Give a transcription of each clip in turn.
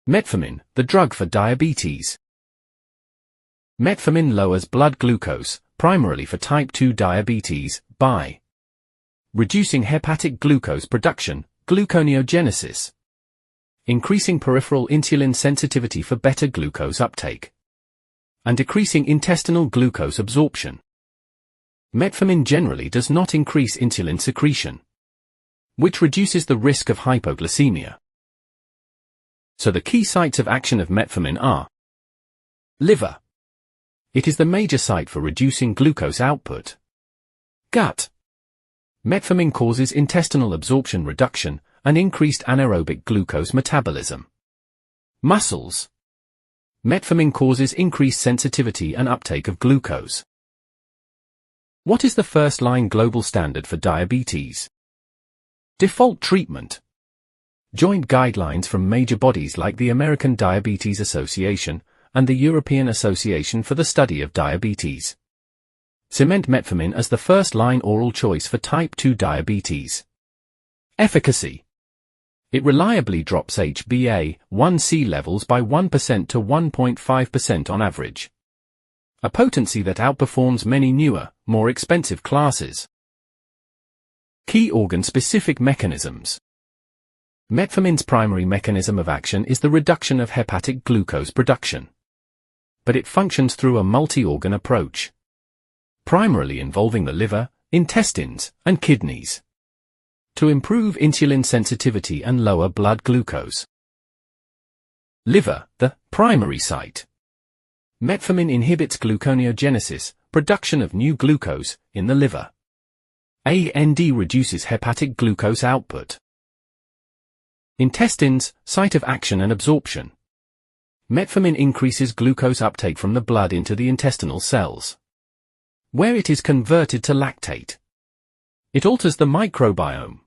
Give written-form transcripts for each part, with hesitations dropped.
Metformin, the drug for diabetes. Metformin lowers blood glucose, primarily for type 2 diabetes, by reducing hepatic glucose production, gluconeogenesis, increasing peripheral insulin sensitivity for better glucose uptake, and decreasing intestinal glucose absorption. Metformin generally does not increase insulin secretion, which reduces the risk of hypoglycemia. So the key sites of action of metformin are: liver. It is the major site for reducing glucose output. Gut. Metformin causes intestinal absorption reduction and increased anaerobic glucose metabolism. Muscles. Metformin causes increased sensitivity and uptake of glucose. What is the first-line global standard for diabetes? Default treatment. Joint guidelines from major bodies like the American Diabetes Association and the European Association for the Study of Diabetes cement metformin as the first-line oral choice for type 2 diabetes. Efficacy. It reliably drops HbA1c levels by 1% to 1.5% on average. A potency that outperforms many newer, more expensive classes. Key organ-specific mechanisms. Metformin's primary mechanism of action is the reduction of hepatic glucose production. But it functions through a multi-organ approach, primarily involving the liver, intestines, and kidneys, to improve insulin sensitivity and lower blood glucose. Liver, the primary site. Metformin inhibits gluconeogenesis, production of new glucose, in the liver. AND reduces hepatic glucose output. Intestines, site of action and absorption. Metformin increases glucose uptake from the blood into the intestinal cells, where it is converted to lactate. It alters the microbiome.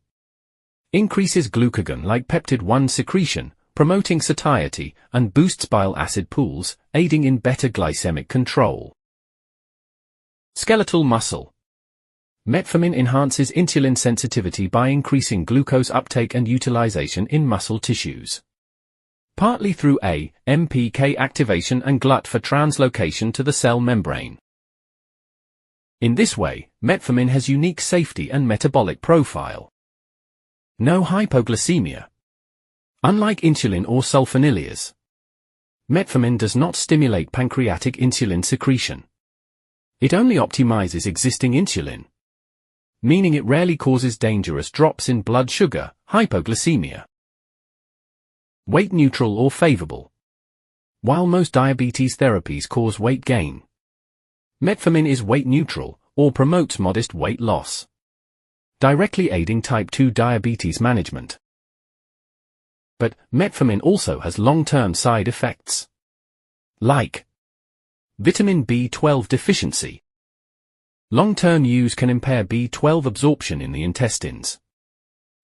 Increases glucagon-like peptide-1 secretion, promoting satiety, and boosts bile acid pools, aiding in better glycemic control. Skeletal muscle. Metformin enhances insulin sensitivity by increasing glucose uptake and utilization in muscle tissues, partly through AMPK activation and glut for translocation to the cell membrane. In this way, metformin has unique safety and metabolic profile. No hypoglycemia. Unlike insulin or sulfonylureas, metformin does not stimulate pancreatic insulin secretion. It only optimizes existing insulin, meaning it rarely causes dangerous drops in blood sugar, hypoglycemia. Weight neutral or favorable. While most diabetes therapies cause weight gain, metformin is weight neutral, or promotes modest weight loss, directly aiding type 2 diabetes management. But metformin also has long-term side effects, like vitamin B12 deficiency. Long-term use can impair B12 absorption in the intestines.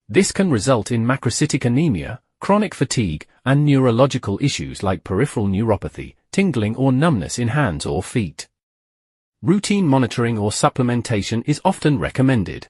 This can result in macrocytic anemia, chronic fatigue, and neurological issues like peripheral neuropathy, tingling or numbness in hands or feet. Routine monitoring or supplementation is often recommended.